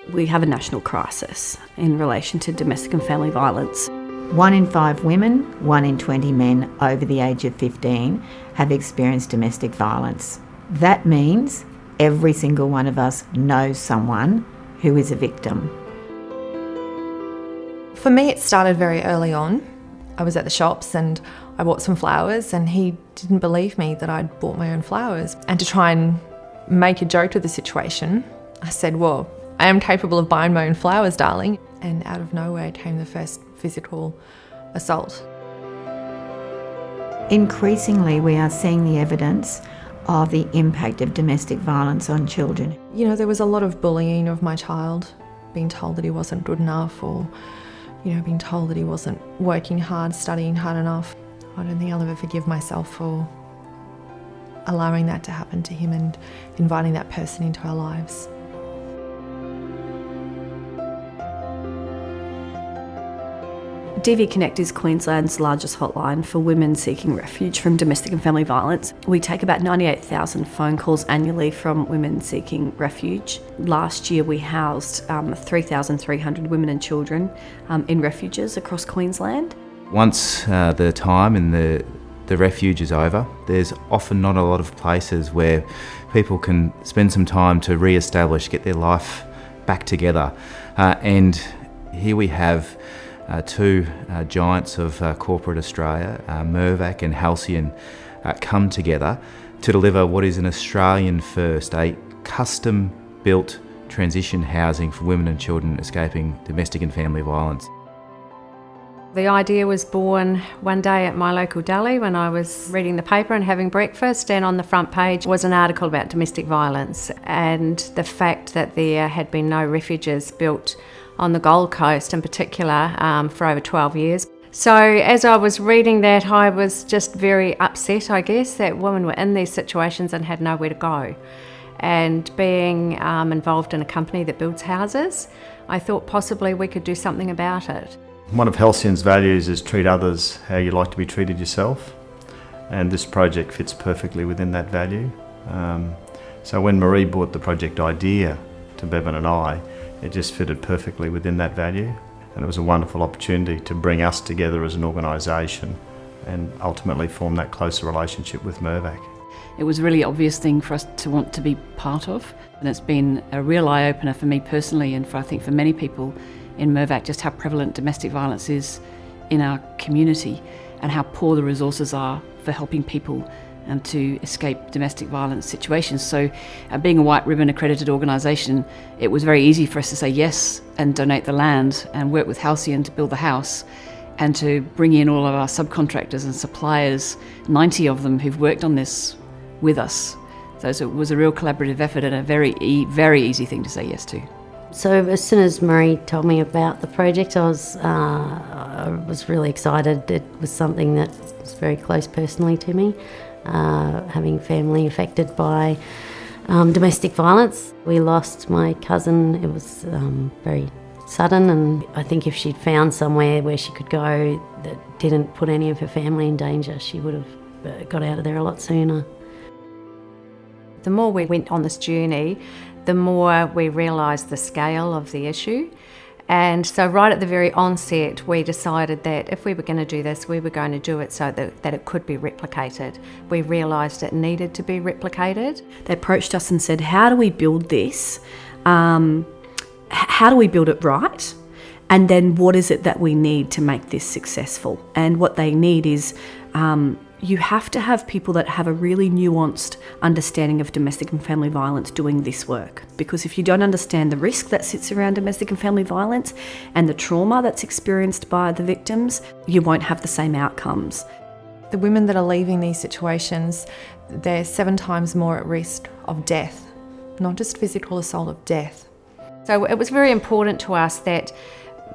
We have a national crisis in relation to domestic and family violence. 1 in 5 women, 1 in 20 men over the age of 15 have experienced domestic violence. That means every single one of us knows someone who is a victim. For me, it started very early on. I was at the shops and I bought some flowers and he didn't believe me that I'd bought my own flowers. And to try and make a joke of the situation, I said, well, I am capable of buying my own flowers, darling. And out of nowhere came the first physical assault. Increasingly, we are seeing the evidence of the impact of domestic violence on children. You know, there was a lot of bullying of my child, being told that he wasn't good enough or, you know, being told that he wasn't working hard, studying hard enough. I don't think I'll ever forgive myself for allowing that to happen to him and inviting that person into our lives. DVConnect is Queensland's largest hotline for women seeking refuge from domestic and family violence. We take about 98,000 phone calls annually from women seeking refuge. Last year we housed 3,300 women and children in refuges across Queensland. Once the time in the refuge is over, there's often not a lot of places where people can spend some time to re-establish, get their life back together. And here we have two giants of corporate Australia, Mirvac and Halcyon, come together to deliver what is an Australian first, a custom-built transition housing for women and children escaping domestic and family violence. The idea was born one day at my local deli when I was reading the paper and having breakfast, and on the front page was an article about domestic violence and the fact that there had been no refuges built on the Gold Coast in particular for over 12 years. So as I was reading that, I was just very upset, I guess, that women were in these situations and had nowhere to go. And being involved in a company that builds houses, I thought possibly we could do something about it. One of Halcyon's values is treat others how you like to be treated yourself, and this project fits perfectly within that value. So when Marie brought the project idea to Bevan and I, it just fitted perfectly within that value, and it was a wonderful opportunity to bring us together as an organisation and ultimately form that closer relationship with Mirvac. It was a really obvious thing for us to want to be part of, and it's been a real eye-opener for me personally and I think for many people in Mirvac, just how prevalent domestic violence is in our community and how poor the resources are for helping people to escape domestic violence situations. So being a White Ribbon accredited organisation, it was very easy for us to say yes and donate the land and work with Halcyon to build the house and to bring in all of our subcontractors and suppliers, 90 of them who've worked on this with us. So it was a real collaborative effort and a very easy thing to say yes to. So as soon as Marie told me about the project, I was really excited. It was something that was very close personally to me, having family affected by domestic violence. We lost my cousin. It was very sudden, and I think if she'd found somewhere where she could go that didn't put any of her family in danger, she would have got out of there a lot sooner. The more we went on this journey, the more we realised the scale of the issue. And so right at the very onset, we decided that if we were going to do this, we were going to do it so that it could be replicated. We realised it needed to be replicated. They approached us and said, how do we build this? How do we build it right? And then what is it that we need to make this successful? And what they need is you have to have people that have a really nuanced understanding of domestic and family violence doing this work. Because if you don't understand the risk that sits around domestic and family violence and the trauma that's experienced by the victims, you won't have the same outcomes. The women that are leaving these situations, they're 7 times more at risk of death, not just physical assault, of death. So it was very important to us that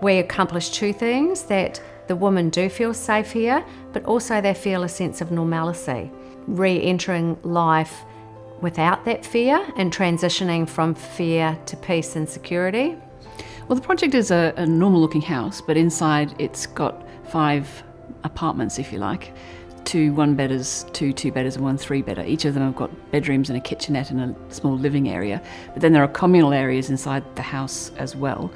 we accomplish 2 things, that the women do feel safe here, but also they feel a sense of normalcy, re-entering life without that fear and transitioning from fear to peace and security. Well, the project is a normal looking house, but inside it's got 5 apartments, if you like. 2 one-bedders, 2 two-bedders and 1 three-bedder. Each of them have got bedrooms and a kitchenette and a small living area. But then there are communal areas inside the house as well.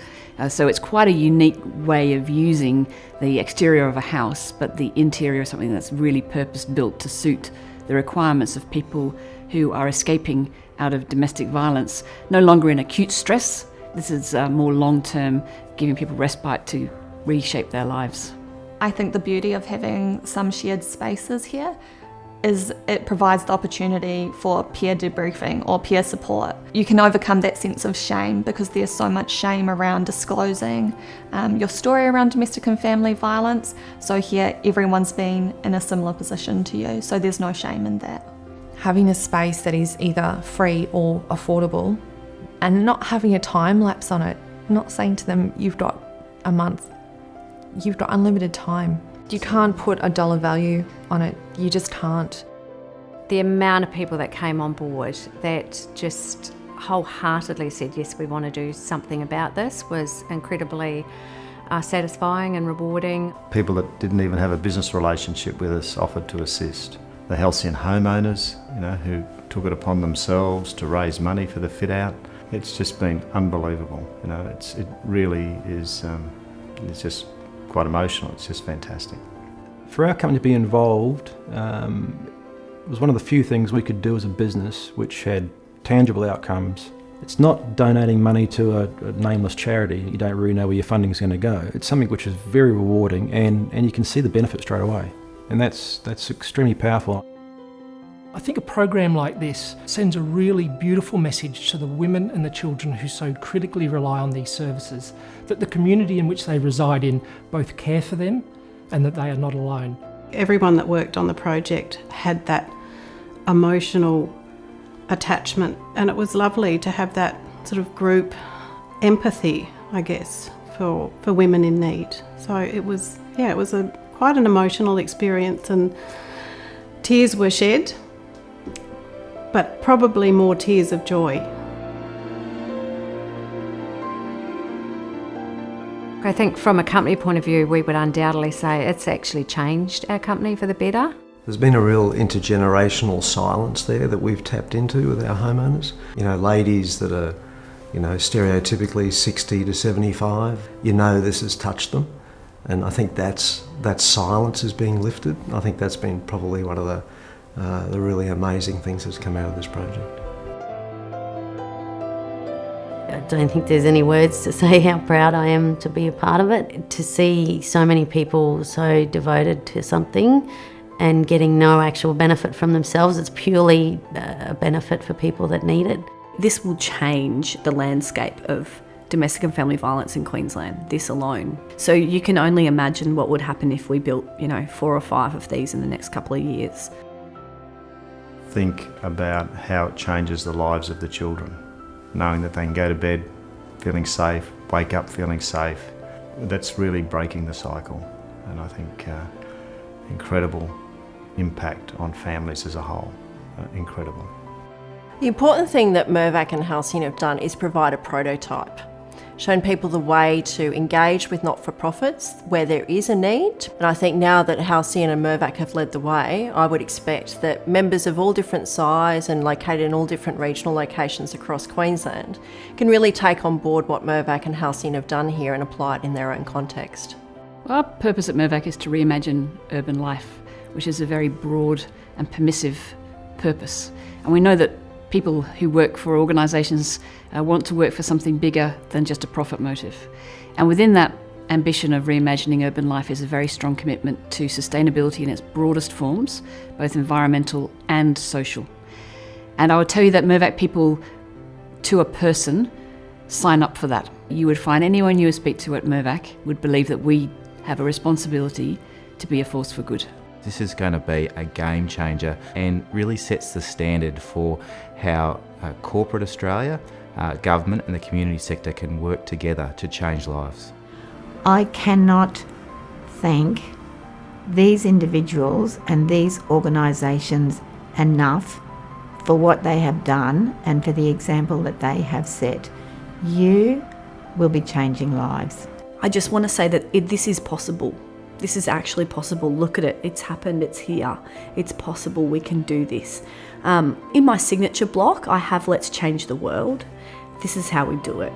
So it's quite a unique way of using the exterior of a house, but the interior is something that's really purpose-built to suit the requirements of people who are escaping out of domestic violence, no longer in acute stress. This is more long-term, giving people respite to reshape their lives. I think the beauty of having some shared spaces here is it provides the opportunity for peer debriefing or peer support. You can overcome that sense of shame because there's so much shame around disclosing your story around domestic and family violence. So here everyone's been in a similar position to you, so there's no shame in that. Having a space that is either free or affordable and not having a time lapse on it, not saying to them, you've got a month, you've got unlimited time. You can't put a dollar value on it, you just can't. The amount of people that came on board that just wholeheartedly said, yes, we want to do something about this was incredibly satisfying and rewarding. People that didn't even have a business relationship with us offered to assist. The Halcyon homeowners, who took it upon themselves to raise money for the fit out. It's just been unbelievable. It really is. It's just quite emotional. It's just fantastic. For our company to be involved, it was one of the few things we could do as a business which had tangible outcomes. It's not donating money to a nameless charity. You don't really know where your funding's going to go. It's something which is very rewarding, and you can see the benefit straight away. And that's extremely powerful. I think a program like this sends a really beautiful message to the women and the children who so critically rely on these services, that the community in which they reside in both care for them and that they are not alone. Everyone that worked on the project had that emotional attachment, and it was lovely to have that sort of group empathy, I guess, for women in need. So it was quite an emotional experience, and tears were shed, but probably more tears of joy. I think from a company point of view, we would undoubtedly say it's actually changed our company for the better. There's been a real intergenerational silence there that we've tapped into with our homeowners. Ladies that are, stereotypically 60 to 75, this has touched them. And I think that silence is being lifted. I think that's been probably one of the really amazing things that's come out of this project. I don't think there's any words to say how proud I am to be a part of it. To see so many people so devoted to something and getting no actual benefit from themselves, it's purely a benefit for people that need it. This will change the landscape of domestic and family violence in Queensland, this alone. So you can only imagine what would happen if we built, 4 or 5 of these in the next couple of years. Think about how it changes the lives of the children, knowing that they can go to bed feeling safe, wake up feeling safe. That's really breaking the cycle, and I think incredible impact on families as a whole. Incredible. The important thing that Mirvac and Halcyon have done is provide a prototype, shown people the way to engage with not-for-profits where there is a need. And I think now that Halcyon and Mirvac have led the way, I would expect that members of all different size and located in all different regional locations across Queensland can really take on board what Mirvac and Halcyon have done here and apply it in their own context. Our purpose at Mirvac is to reimagine urban life, which is a very broad and permissive purpose. And we know that people who work for organisations want to work for something bigger than just a profit motive. And within that ambition of reimagining urban life is a very strong commitment to sustainability in its broadest forms, both environmental and social. And I would tell you that Mirvac people, to a person, sign up for that. You would find anyone you would speak to at Mirvac would believe that we have a responsibility to be a force for good. This is going to be a game changer and really sets the standard for how corporate Australia, government and the community sector can work together to change lives. I cannot thank these individuals and these organisations enough for what they have done and for the example that they have set. You will be changing lives. I just want to say that this is possible. this is actually possible. Look at it. It's happened. It's here. It's possible. We can do this. In my signature block, I have Let's Change the World. This is how we do it.